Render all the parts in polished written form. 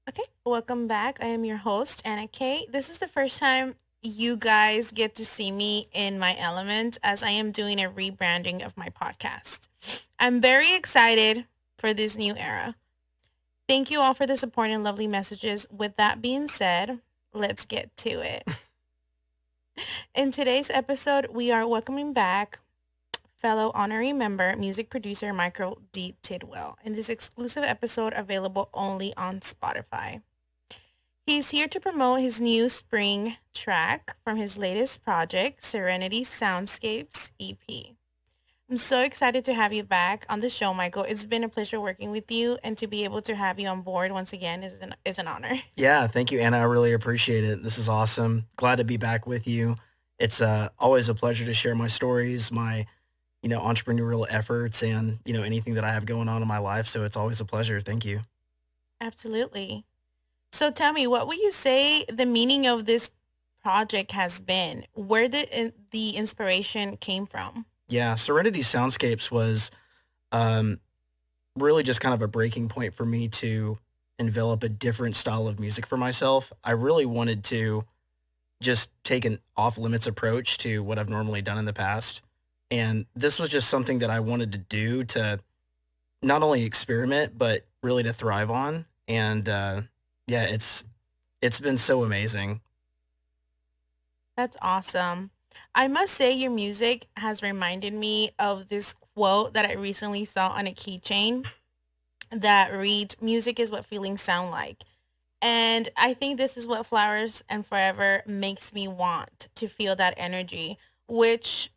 Okay, welcome back. I am your host, Anna Kay. This is the first time you guys get to see me in my element as I am doing a rebranding of my podcast. I'm very excited for this new era. Thank you all for the support and lovely messages. With that being said, let's get to it. In today's episode, we are welcoming back fellow honorary member, music producer Michael D. Tidwell in this exclusive episode available only on Spotify. He's here to promote his new spring track from his latest project, Serenity Soundscapes EP. I'm so excited to have you back on the show, Michael. It's been a pleasure working with you, and to be able to have you on board once again is an honor. Yeah, thank you, Anna. I really appreciate it. This is awesome. Glad to be back with you. It's always a pleasure to share my stories, my entrepreneurial efforts, and anything that I have going on in my life. So it's always a pleasure. Thank you. Absolutely. So tell me, what would you say the meaning of this project has been? Where did the inspiration came from? Yeah, Serenity Soundscapes was um, really just kind of a breaking point for me to envelop a different style of music for myself. I really wanted to just take an off limits approach to what I've normally done in the past. And this was just something that I wanted to do to not only experiment, but really to thrive on. And yeah, it's been so amazing. That's awesome. I must say your music has reminded me of this quote that I recently saw on a keychain that reads, "Music is what feelings sound like." And I think this is what Flowers and Forever makes me want to feel that energy, which,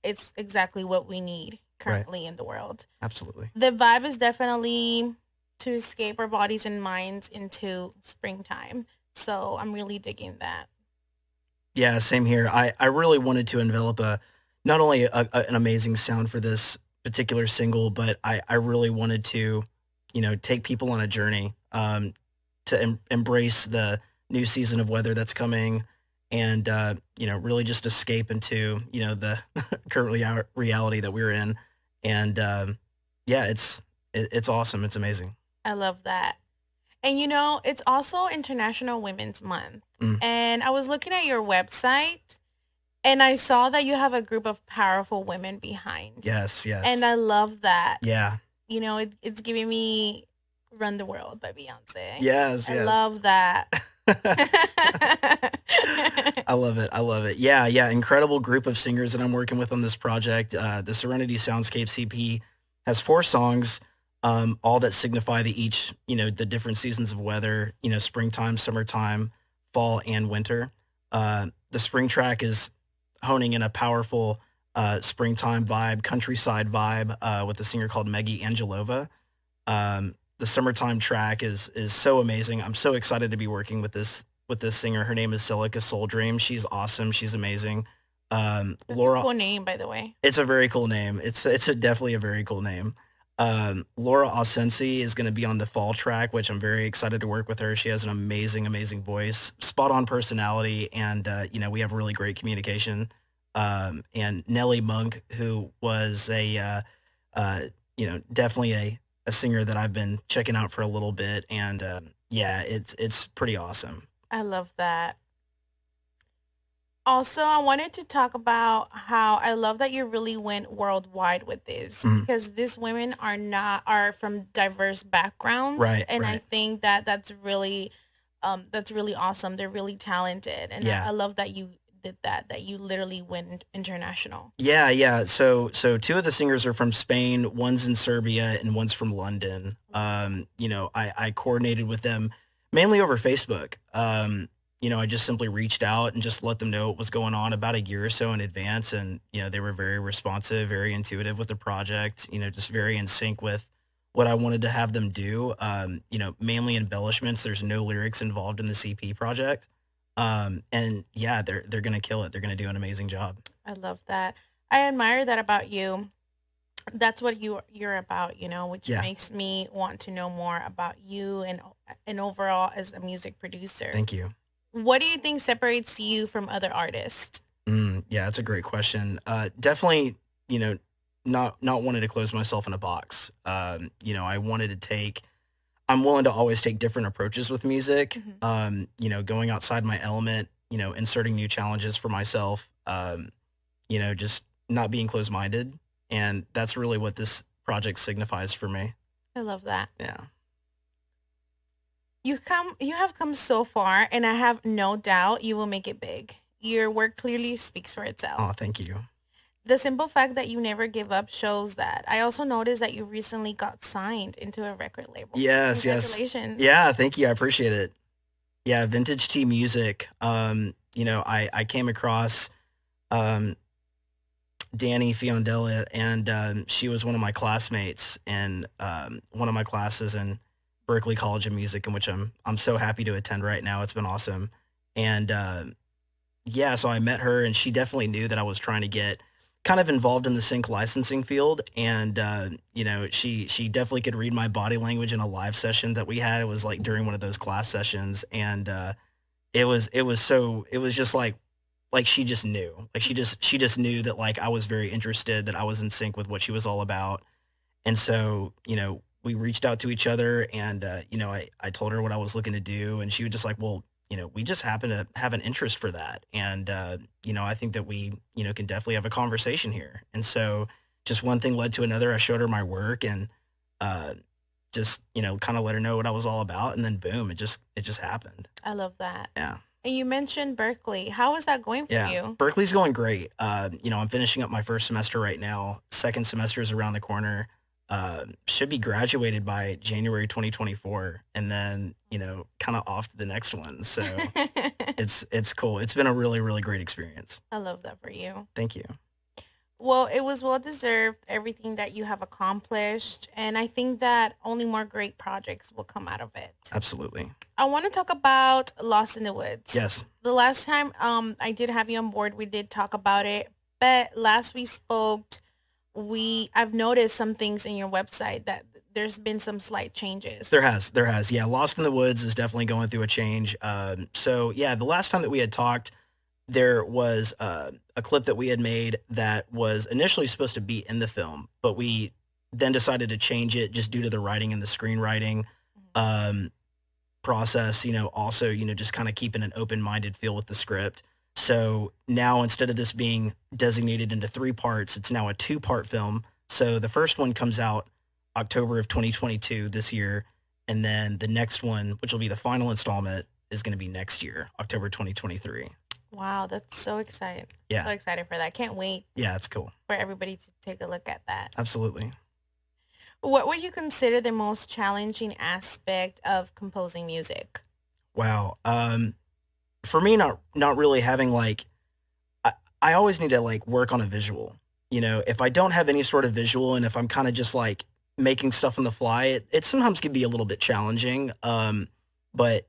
it's exactly what we need Right. currently in the world. Absolutely. The vibe is definitely to escape our bodies and minds into springtime. So I'm really digging that. Yeah, same here. I really wanted to envelop not only an amazing sound for this particular single, but I really wanted to, take people on a journey to embrace the new season of weather that's coming and, really just escape into, the currently our reality that we're in. And yeah, it's awesome. It's amazing. I love that. And it's also International Women's Month. Mm, And I was looking at your website and I saw that you have a group of powerful women behind. yes, And yes. I love that. Yeah. It's giving me Run the World by Beyonce. Yes, I yes. love that. I love it. I love it. Yeah, yeah. Incredible group of singers that I'm working with on this project. The Serenity Soundscape CP has 4 songs, all that signify the different seasons of weather, springtime, summertime, fall, and winter. The spring track is honing in a powerful springtime vibe, countryside vibe with a singer called Megi Angelova. The summertime track is so amazing. I'm so excited to be working with this singer. Her name is Silica Soul Dream. She's awesome. She's amazing. That's a Laura, cool name, by the way. it's a very cool name. Definitely a very cool name. Laura Osensi is going to be on the fall track, which I'm very excited to work with her. She has an amazing, amazing voice, spot on personality, and we have really great communication. And Nellie Monk, who was definitely a singer that I've been checking out for a little bit, and yeah, it's pretty awesome. I love that. Also, I wanted to talk about how I love that you really went worldwide with this Mhm. because these women are from diverse backgrounds, Right, and I right. think that that's really awesome. They're really talented, and I Yeah. love that you did that you literally went international. Yeah, yeah. So 2 of the singers are from Spain, one's in Serbia, and one's from London. I coordinated with them mainly over Facebook. I just simply reached out and just let them know what was going on about a year or so in advance, and, they were very responsive, very intuitive with the project, just very in sync with what I wanted to have them do. Mainly embellishments. There's no lyrics involved in the CP project. And yeah, they're gonna kill it. They're gonna do an amazing job. I love that. I admire that about you. That's what you're about, which Yeah, makes me want to know more about you and overall as a music producer. thank you. What do you think separates you from other artists? Yeah, that's a great question. Definitely, you know, not wanting to close myself in a box. I wanted to take I'm willing to always take different approaches with music. Hmm. Going outside my element, inserting new challenges for myself. Just not being closed-minded, and that's really what this project signifies for me. I love that. Yeah. You have come so far, and I have no doubt you will make it big. Your work clearly speaks for itself. Oh, thank you. The simple fact that you never give up shows that. I also noticed that you recently got signed into a record label. Yes, yes. Congratulations. Yeah, thank you. I appreciate it. Yeah, Vintage Tea Music. I came across um, Danny Fiondella, and she was one of my classmates in one of my classes in Berkeley College of Music, in which I'm so happy to attend right now. It's been awesome, and yeah, so I met her, and she definitely knew that I was trying to get kind of involved in the sync licensing field, and she definitely could read my body language in a live session that we had. It was like during one of those class sessions, and it was just like she just knew, like she just knew that like I was very interested, that I was in sync with what she was all about, and so we reached out to each other, and I told her what I was looking to do, and she was just like, well, we just happen to have an interest for that. And, I think that we, can definitely have a conversation here. And so just one thing led to another. I showed her my work, and uh, just, kind of let her know what I was all about. And then boom, it just happened. I love that. Yeah. And you mentioned Berkeley. How is that going for Yeah. you? Berkeley's going great. I'm finishing up my first semester right now. Second semester is around the corner. Should be graduated by January 2024, and then kind of off to the next one. So it's cool. It's been a really, really great experience. I love that for you. Thank you. Well, it was well deserved, everything that you have accomplished. And I think that only more great projects will come out of it. Absolutely. I want to talk about Lost in the Woods. Yes. The last time I did have you on board, we did talk about it. But last we spoke, I've noticed some things in your website that there's been some slight changes. There has. Yeah, Lost in the Woods is definitely going through a change. So yeah, the last time that we had talked, there was a clip that we had made that was initially supposed to be in the film, but we then decided to change it just due to the writing and the screenwriting process. Also, just kind of keeping an open-minded feel with the script. So now instead of this being designated into 3 parts, it's now a 2-part film. So the first one comes out October of 2022 this year, and then the next one, which will be the final installment, is going to be next year, October 2023. Wow, that's so exciting. Yeah. So excited for that. Can't wait Yeah, it's cool. for everybody to take a look at that. Absolutely. What would you consider the most challenging aspect of composing music? Wow. For me, not really having like, I always need to like work on a visual. If I don't have any sort of visual, and if I'm kind of just like making stuff on the fly, it sometimes can be a little bit challenging. But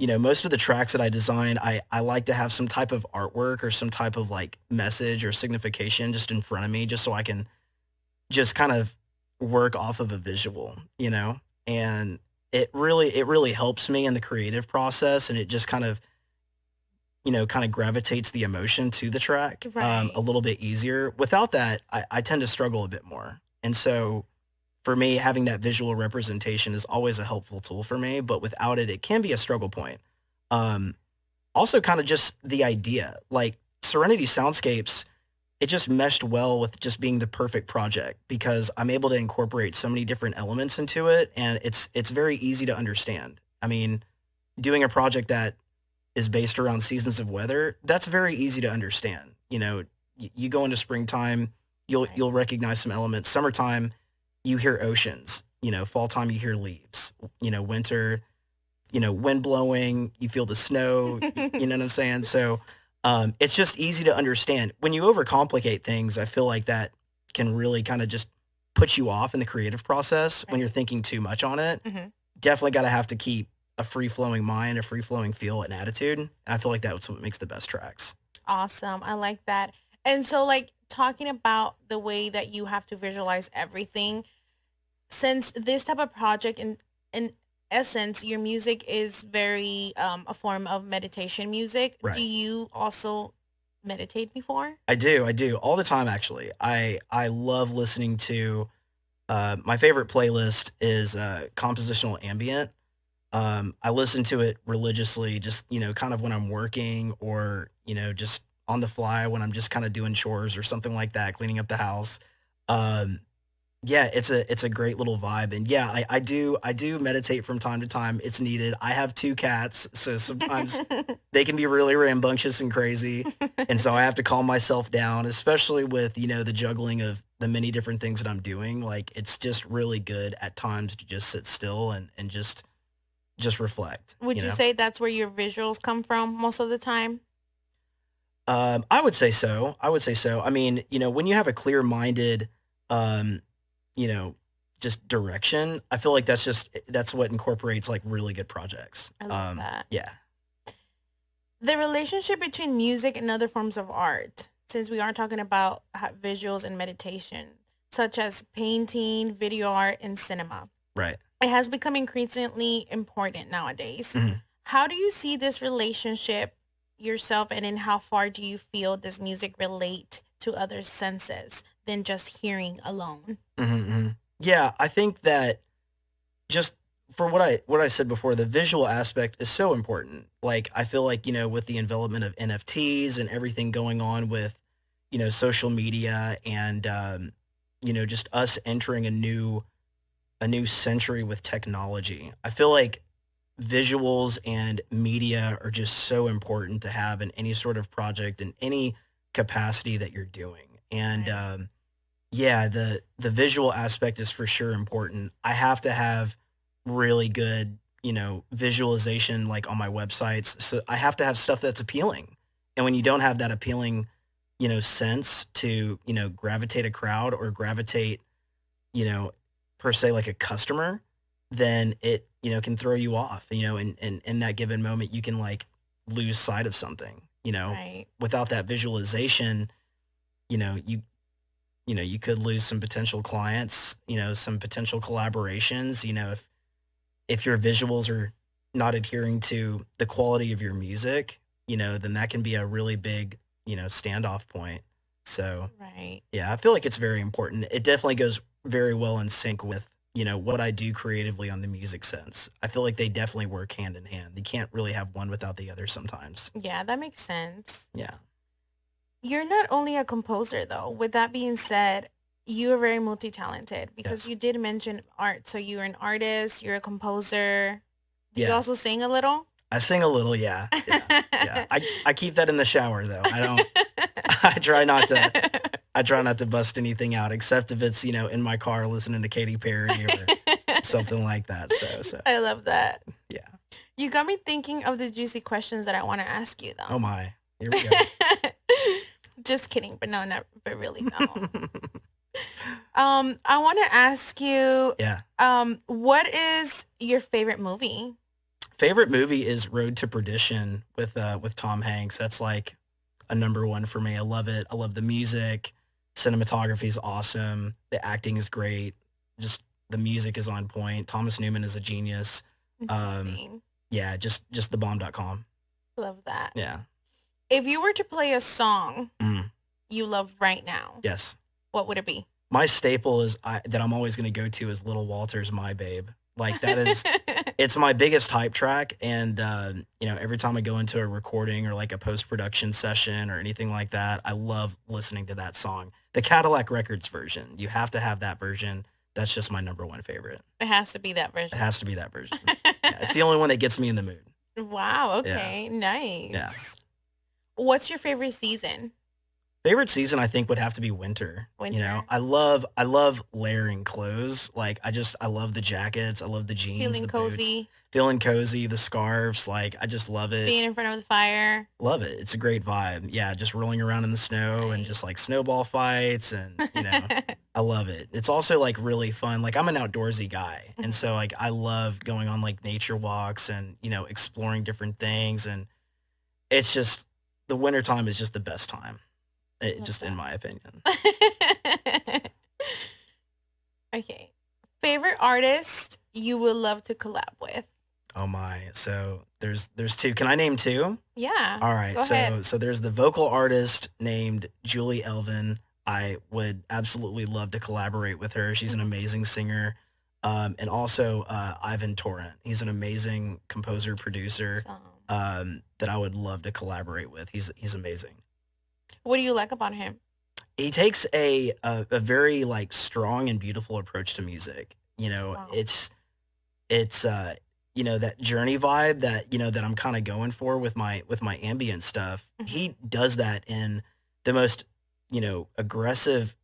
most of the tracks that I design, I like to have some type of artwork or some type of like message or signification just in front of me, just so I can just kind of work off of a visual, and it really helps me in the creative process, and it just kind of gravitates the emotion to the track Right. a little bit easier. Without that, I tend to struggle a bit more. And so for me, having that visual representation is always a helpful tool for me, but without it, it can be a struggle point. Um, Also kind of just the idea, like Serenity Soundscapes, it just meshed well with just being the perfect project because I'm able to incorporate so many different elements into it, and it's very easy to understand. I mean, doing a project that is based around seasons of weather, that's very easy to understand. You go into springtime, you'll Right. you'll recognize some elements. Summertime, you hear oceans. Fall time, you hear leaves. Winter, wind blowing, you feel the snow. You know what I'm saying? So it's just easy to understand. When you overcomplicate things, I feel like that can really kind of just put you off in the creative process when Right. you're thinking too much on it. Mhm. Definitely got to have to keep a free flowing mind, a free flowing feel and attitude. And I feel like that's what makes the best tracks. Awesome. I like that. And so like talking about the way that you have to visualize everything, since this type of project in essence your music is very a form of meditation music, do Right. you also meditate before? I do all the time actually. I love listening to My favorite playlist is compositional ambient. I listen to it religiously, just kind of when I'm working, or just on the fly when I'm just kind of doing chores or something like that, cleaning up the house. Um, yeah, it's a great little vibe, and yeah, I do meditate from time to time. It's needed. I have two cats, so sometimes they can be really rambunctious and crazy, and so I have to calm myself down, especially with the juggling of the many different things that I'm doing. Like, it's just really good at times to just sit still and just reflect. Would you say that's where your visuals come from most of the time? I would say so. I would say so. I mean, when you have a clear-minded, um, you know, just direction, I feel like that's what incorporates like really good projects. I love that. Yeah. The relationship between music and other forms of art, since we are talking about visuals and meditation, such as painting, video art, and cinema, Right. it has become increasingly important nowadays. Mhm. How do you see this relationship yourself, and in how far do you feel does music relate to other senses than just hearing alone? Mhm, mhm. Yeah, I think that just for what I said before, the visual aspect is so important. Like, I feel like, with the development of NFTs and everything going on with, social media, and just us entering a new century with technology. I feel like visuals and media are just so important to have in any sort of project in any capacity that you're doing. And Right. yeah, the visual aspect is for sure important. I have to have really good, visualization like on my websites. So I have to have stuff that's appealing. And when you don't have that appealing, sense to, gravitate a crowd or gravitate, you know, per se like a customer, then it, can throw you off, and in that given moment you can like lose sight of something, Right. without that visualization, you know, you you could lose some potential clients, some potential collaborations, if your visuals are not adhering to the quality of your music, then that can be a really big, standoff point. So, Right. yeah, I feel like it's very important. It definitely goes very well in sync with, what I do creatively on the music sense. I feel like they definitely work hand in hand. You can't really have one without the other sometimes. Yeah, that makes sense. Yeah. You're not only a composer, though. With that being said, you are very multi-talented because Yes. you did mention art. So you're an artist, you're a composer. Do you Yeah. also sing a little? I sing a little, yeah. Yeah. Yeah. I keep that in the shower though. I don't I try not to I try not to bust anything out except if it's, in my car listening to Katy Perry or something like that. So I love that. yeah. You got me thinking of the juicy questions that I want to ask you, Oh though. my. Here we go. Just kidding, but no, not but really no. I want to ask you, Yeah. what is your favorite movie? Favorite movie is Road to Perdition with Tom Hanks. That's like a number one for me. I love it. I love the music. Cinematography is awesome. The acting is great. Just the music is on point. Thomas Newman is a genius. Um, Same. yeah, just thebomb.com. Love that. Yeah. If you were to play a song Mm, you love right now, yes. what would it be? My staple that I'm always going to go to is Little Walter's My Babe. Like, that is it's my biggest hype track, and every time I go into a recording or like a post-production session or anything like that, I love listening to that song. The Cadillac Records version, you have to have that version. That's just my number one favorite. It has to be that It version. has to be that version. Yeah, it's the only one that gets me in the mood. Wow, Yeah. okay, Yeah. nice. What's your favorite season? Favorite season, I think, would have to be winter. Winter. I love layering clothes. Like, I love the jackets. I love the jeans, Feeling the boots. cozy, Feeling cozy, the scarves. Like, I just love it. being in front of the fire. Love it. It's a great vibe. Yeah, just rolling around in the snow and Right. just like snowball fights, and I love it. It's also like really fun. Like, I'm an outdoorsy guy, and so like I love going on like nature walks and exploring different things, and it's just the winter time is just the best time. Love Just in that. my opinion. Okay. Favorite artist you would love to collab with? Oh my. So there's two. Can I name two? Yeah. All right. Go ahead. So there's the vocal artist named Julie Elvin. I would absolutely love to collaborate with her. She's an Mhm. amazing singer. And also Ivan Torrent. He's an amazing composer, producer Awesome. that I would love to collaborate with. He's amazing. What do you like about him? He takes a very like strong and beautiful approach to music. You know, Wow. it's you know, that journey vibe that, you know, that I'm kind of going for with my ambient stuff. Mhm. He does that in the most, you know, aggressive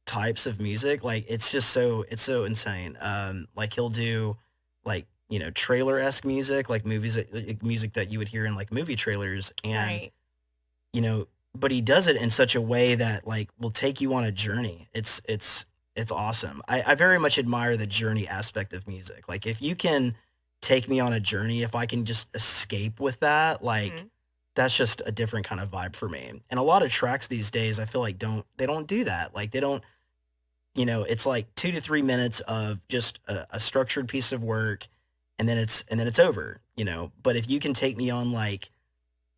types of music. Like it's so insane. Like he'll do like, you know, trailer-esque music, like like music that you would hear in like movie trailers. And Right. you know, but he does it in such a way that like will take you on a journey. It's awesome. I very much admire the journey aspect of music. Like if you can take me on a journey, if I can just escape with that, like Mhm. that's just a different kind of vibe for me. And a lot of tracks these days, I feel like don't do that. Like they don't, you know, it's like 2 to 3 minutes of just a structured piece of work, and then it's over. You know, but if you can take me on like,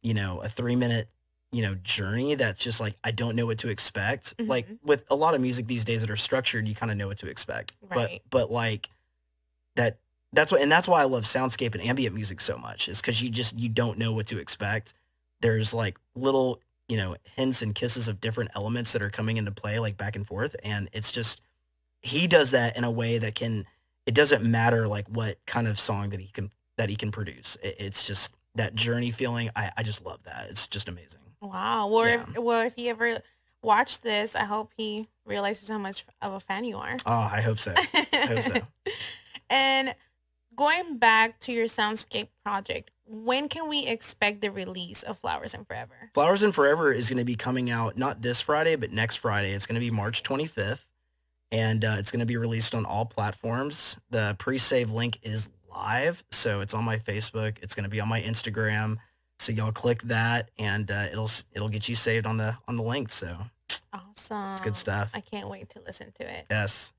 you know, a 3 minute, you know, journey that's just like, I don't know what to expect. Like Mhm. with a lot of music these days that are structured, you kind of know what to expect. Right. But like that, that's why I love soundscape and ambient music so much is because you don't know what to expect. There's like little, you know, hints and kisses of different elements that are coming into play, like back and forth. And it's just, he does that in a way that can, it doesn't matter like what kind of song that he can produce. It's just that journey feeling. I just love that. It's just amazing. Wow. Yeah. Well, if he ever watched this, I hope he realizes how much of a fan you are. Oh, I hope so. I hope so. And going back to your soundscape project, when can we expect the release of Flowers and Forever? Flowers and Forever is going to be coming out not this Friday, but next Friday. It's going to be March 25th, and it's going to be released on all platforms. The pre-save link is live, so it's on my Facebook. It's going to be on my Instagram. So y'all click that, and it'll get you saved on the link. So it's good Awesome. stuff. I can't wait to listen to it. Yes.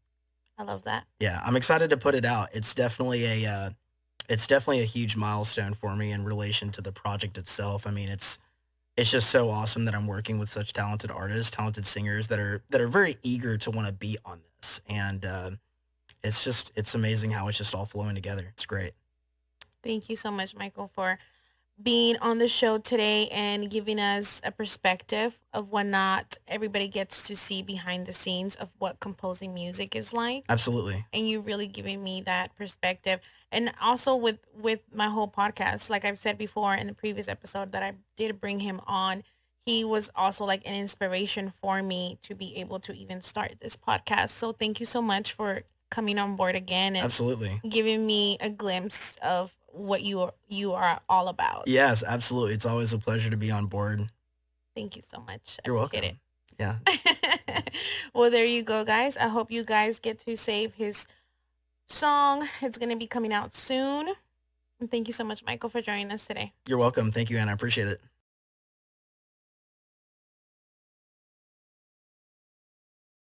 I love that. Yeah, I'm excited to put it out. It's definitely a huge milestone for me in relation to the project itself. I mean, it's just so awesome that I'm working with such talented artists, talented singers that are very eager to want to be on this. And it's amazing how it's just all flowing together. It's great. Thank you so much, Michael, for being on the show today and giving us a perspective of what not everybody gets to see behind the scenes of what composing music is like. Absolutely. And you really giving me that perspective. And also with my whole podcast, like I've said before in the previous episode that I did bring him on, he was also like an inspiration for me to be able to even start this podcast. So thank you so much for coming on board again and Absolutely. giving me a glimpse of what you are all about. Yes, absolutely. It's always a pleasure to be on board. Thank you so much. I You're appreciate welcome. Yeah. it. Well, there you go, guys. I hope you guys get to save his song. It's going to be coming out soon. And thank you so much, Michael, for joining us today. You're welcome. Thank you, Anna. I appreciate it.